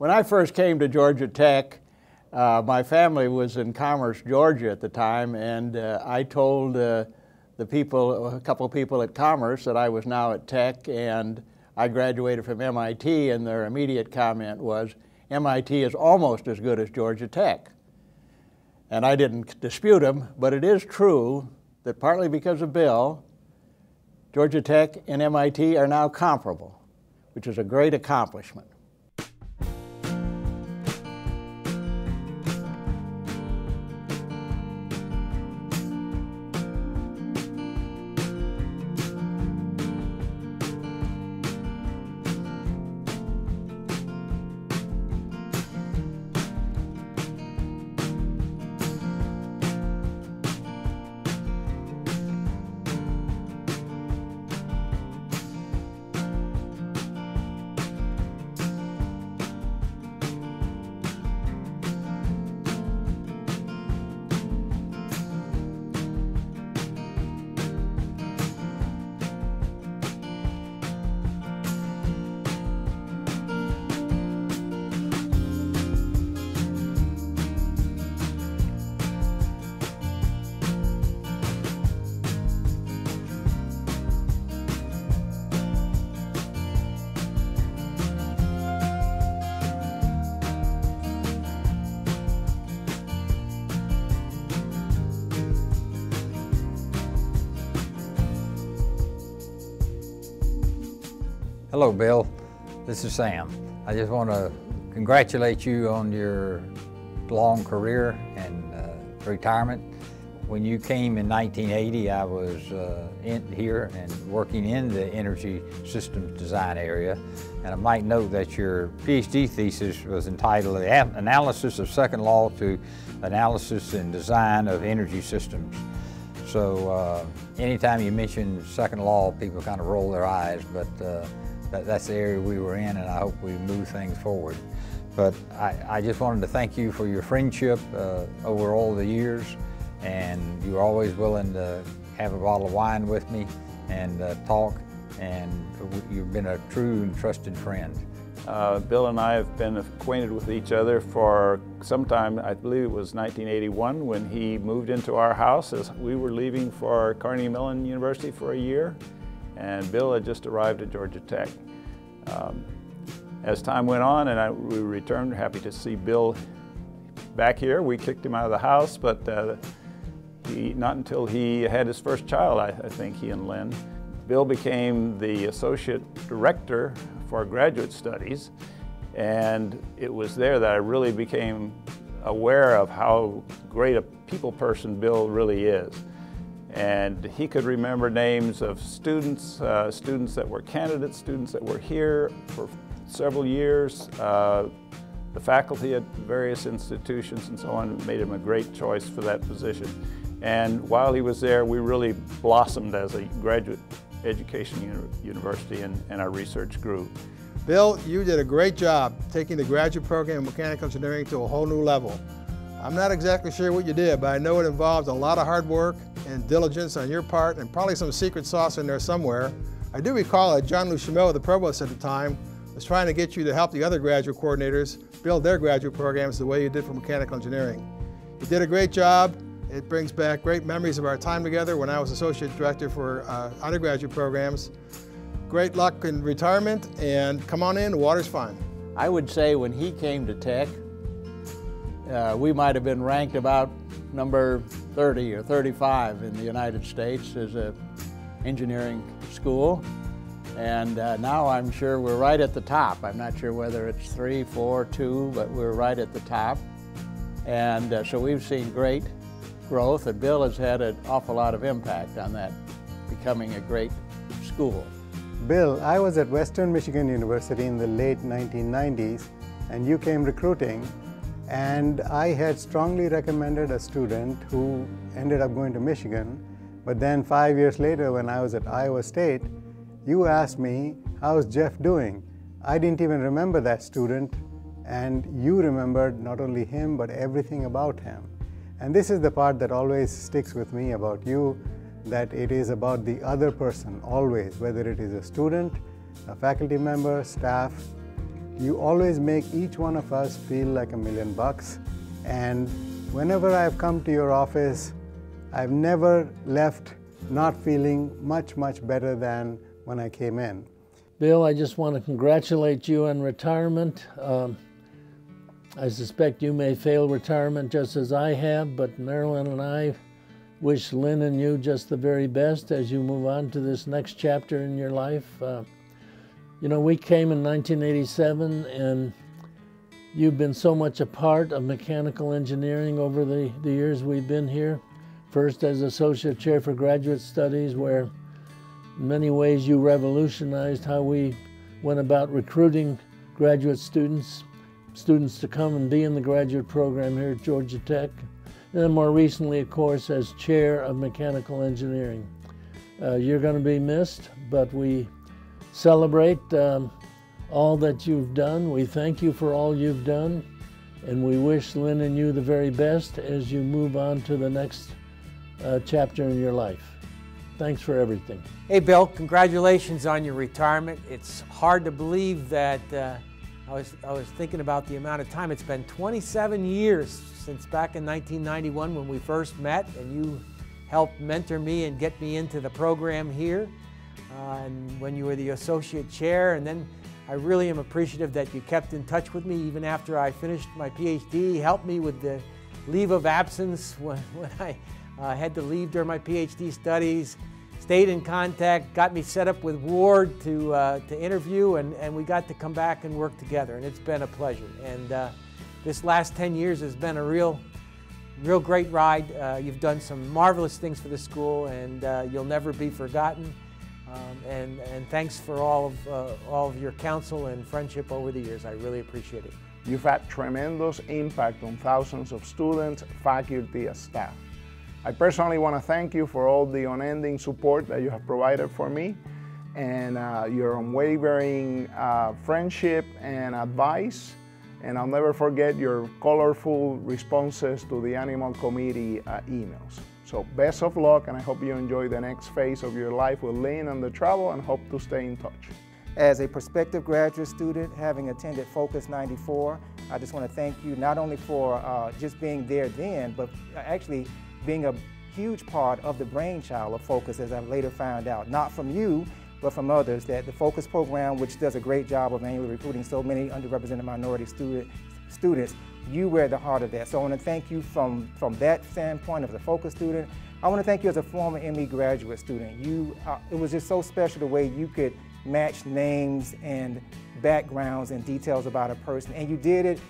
When I first came to Georgia Tech, my family was in Commerce, Georgia at the time, and I told a couple of people at Commerce that I was now at Tech, and I graduated from MIT, and their immediate comment was, MIT is almost as good as Georgia Tech. And I didn't dispute them, but it is true that partly because of Bill, Georgia Tech and MIT are now comparable, which is a great accomplishment. Hello, Bill. This is Sam. I just want to congratulate you on your long career and retirement. When you came in 1980, I was here and working in the energy systems design area. And I might note that your PhD thesis was entitled Analysis of Second Law to Analysis and Design of Energy Systems. So anytime you mention second law, people kind of roll their eyes, but that's the area we were in, and I hope we move things forward. But I just wanted to thank you for your friendship over all the years, and you were always willing to have a bottle of wine with me and talk, and you've been a true and trusted friend. Bill and I have been acquainted with each other for some time. I believe it was 1981 when he moved into our house as we were leaving for Carnegie Mellon University for a year, and Bill had just arrived at Georgia Tech. As time went on and we returned, happy to see Bill back here. We kicked him out of the house, but not until he had his first child, I think, he and Lynn. Bill became the associate director for graduate studies, and it was there that I really became aware of how great a people person Bill really is. And he could remember names of students, students that were candidates, students that were here for several years, the faculty at various institutions and so on made him a great choice for that position. And while he was there, we really blossomed as a graduate education university, and our research grew. Bill, you did a great job taking the graduate program in mechanical engineering to a whole new level. I'm not exactly sure what you did, but I know it involved a lot of hard work and diligence on your part, and probably some secret sauce in there somewhere. I do recall that John Luchamel, the provost at the time, was trying to get you to help the other graduate coordinators build their graduate programs the way you did for mechanical engineering. You did a great job. It brings back great memories of our time together when I was associate director for undergraduate programs. Great luck in retirement, and come on in, the water's fine. I would say when he came to Tech, we might have been ranked about number 30 or 35 in the United States as an engineering school. And now I'm sure we're right at the top. I'm not sure whether it's 3, 4, 2, but we're right at the top. And so we've seen great growth, and Bill has had an awful lot of impact on that becoming a great school. Bill, I was at Western Michigan University in the late 1990s, and you came recruiting, and I had strongly recommended a student who ended up going to Michigan. But then 5 years later, when I was at Iowa State, you asked me, how's Jeff doing? I didn't even remember that student, and you remembered not only him, but everything about him. And this is the part that always sticks with me about you, that it is about the other person, always, whether it is a student, a faculty member, staff. You always make each one of us feel like $1,000,000. And whenever I've come to your office, I've never left not feeling much, much better than when I came in. Bill, I just want to congratulate you on retirement. I suspect you may fail retirement just as I have, but Marilyn and I wish Lynn and you just the very best as you move on to this next chapter in your life. You know, we came in 1987, and you've been so much a part of mechanical engineering over the years we've been here. First as Associate Chair for Graduate Studies, where in many ways you revolutionized how we went about recruiting graduate students to come and be in the graduate program here at Georgia Tech. And then more recently, of course, as Chair of Mechanical Engineering. You're going to be missed, but we celebrate all that you've done. We thank you for all you've done, and we wish Lynn and you the very best as you move on to the next chapter in your life. Thanks for everything. Hey Bill, congratulations on your retirement. It's hard to believe that I was thinking about the amount of time. It's been 27 years since back in 1991 when we first met, and you helped mentor me and get me into the program here. And when you were the associate chair, and then I really am appreciative that you kept in touch with me even after I finished my PhD, helped me with the leave of absence when I had to leave during my PhD studies, stayed in contact, got me set up with Ward to interview, and we got to come back and work together, and it's been a pleasure. And this last 10 years has been a real great ride. You've done some marvelous things for the school, and you'll never be forgotten. And thanks for all of your counsel and friendship over the years. I really appreciate it. You've had tremendous impact on thousands of students, faculty, and staff. I personally want to thank you for all the unending support that you have provided for me, and your unwavering friendship and advice. And I'll never forget your colorful responses to the Animal Committee emails. So best of luck, and I hope you enjoy the next phase of your life with Lynn and the travel, and hope to stay in touch. As a prospective graduate student, having attended Focus 94, I just want to thank you not only for just being there then, but actually being a huge part of the brainchild of Focus, as I later found out. Not from you, but from others, that the Focus program, which does a great job of annually recruiting so many underrepresented minority students, you were at the heart of that. So I want to thank you from that standpoint as a Focus student. I want to thank you as a former ME graduate student. It was just so special the way you could match names and backgrounds and details about a person, and you did it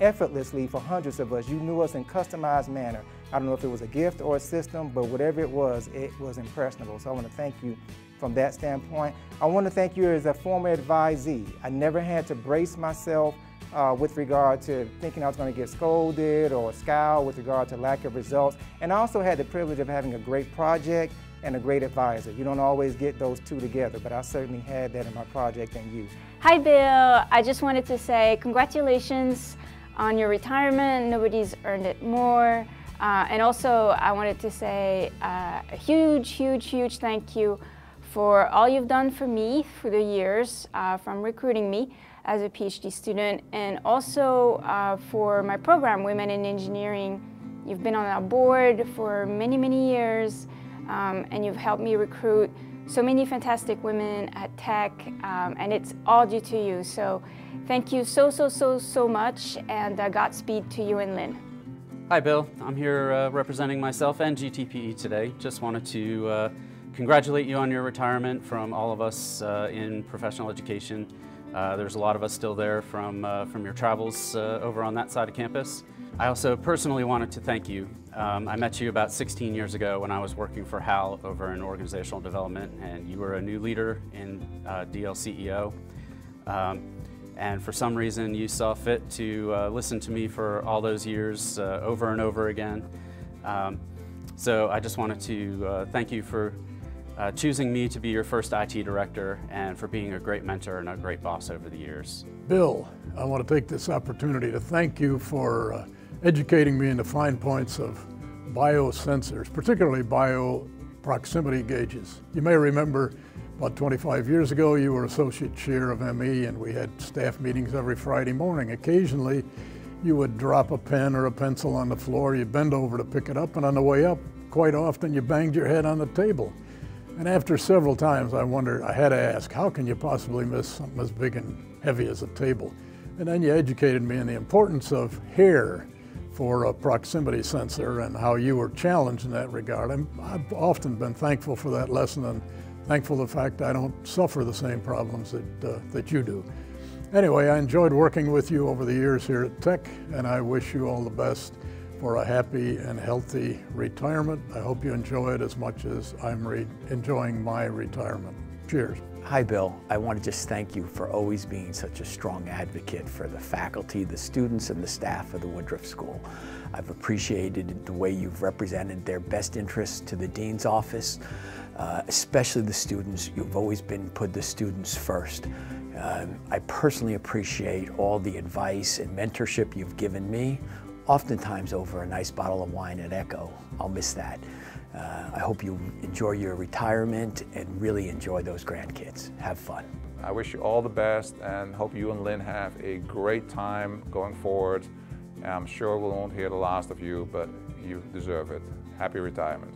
effortlessly for hundreds of us. You knew us in a customized manner. I don't know if it was a gift or a system, but whatever it was impressionable. So I want to thank you from that standpoint. I want to thank you as a former advisee. I never had to brace myself with regard to thinking I was going to get scolded or scowled with regard to lack of results. And I also had the privilege of having a great project and a great advisor. You don't always get those two together, but I certainly had that in my project and you. Hi Bill, I just wanted to say congratulations on your retirement. Nobody's earned it more. And also I wanted to say a huge thank you for all you've done for me through the years, from recruiting me as a PhD student, and also for my program, Women in Engineering. You've been on our board for many years, and you've helped me recruit so many fantastic women at Tech, and it's all due to you. So thank you so much, and Godspeed to you and Lynn. Hi Bill, I'm here representing myself and GTPE today. Just wanted to congratulate you on your retirement from all of us in professional education. There's a lot of us still there from your travels over on that side of campus. I also personally wanted to thank you. I met you about 16 years ago when I was working for HAL over in organizational development, and you were a new leader in DLCEO. And for some reason you saw fit to listen to me for all those years over and over again. So I just wanted to thank you for choosing me to be your first IT director, and for being a great mentor and a great boss over the years. Bill, I want to take this opportunity to thank you for educating me in the fine points of biosensors, particularly bioproximity gauges. You may remember About 25 years ago, you were associate chair of ME, and we had staff meetings every Friday morning. Occasionally, you would drop a pen or a pencil on the floor, you'd bend over to pick it up, and on the way up, quite often you banged your head on the table. And after several times, I wondered, I had to ask, how can you possibly miss something as big and heavy as a table? And then you educated me in the importance of hair for a proximity sensor and how you were challenged in that regard. I've often been thankful for that lesson and thankful for the fact I don't suffer the same problems that you do. Anyway, I enjoyed working with you over the years here at Tech, and I wish you all the best for a happy and healthy retirement. I hope you enjoy it as much as I'm enjoying my retirement. Cheers. Hi, Bill. I want to just thank you for always being such a strong advocate for the faculty, the students, and the staff of the Woodruff School. I've appreciated the way you've represented their best interests to the Dean's office, especially the students. You've always put the students first. I personally appreciate all the advice and mentorship you've given me, oftentimes over a nice bottle of wine at Echo. I'll miss that. I hope you enjoy your retirement and really enjoy those grandkids. Have fun. I wish you all the best and hope you and Lynn have a great time going forward. I'm sure we won't hear the last of you, but you deserve it. Happy retirement.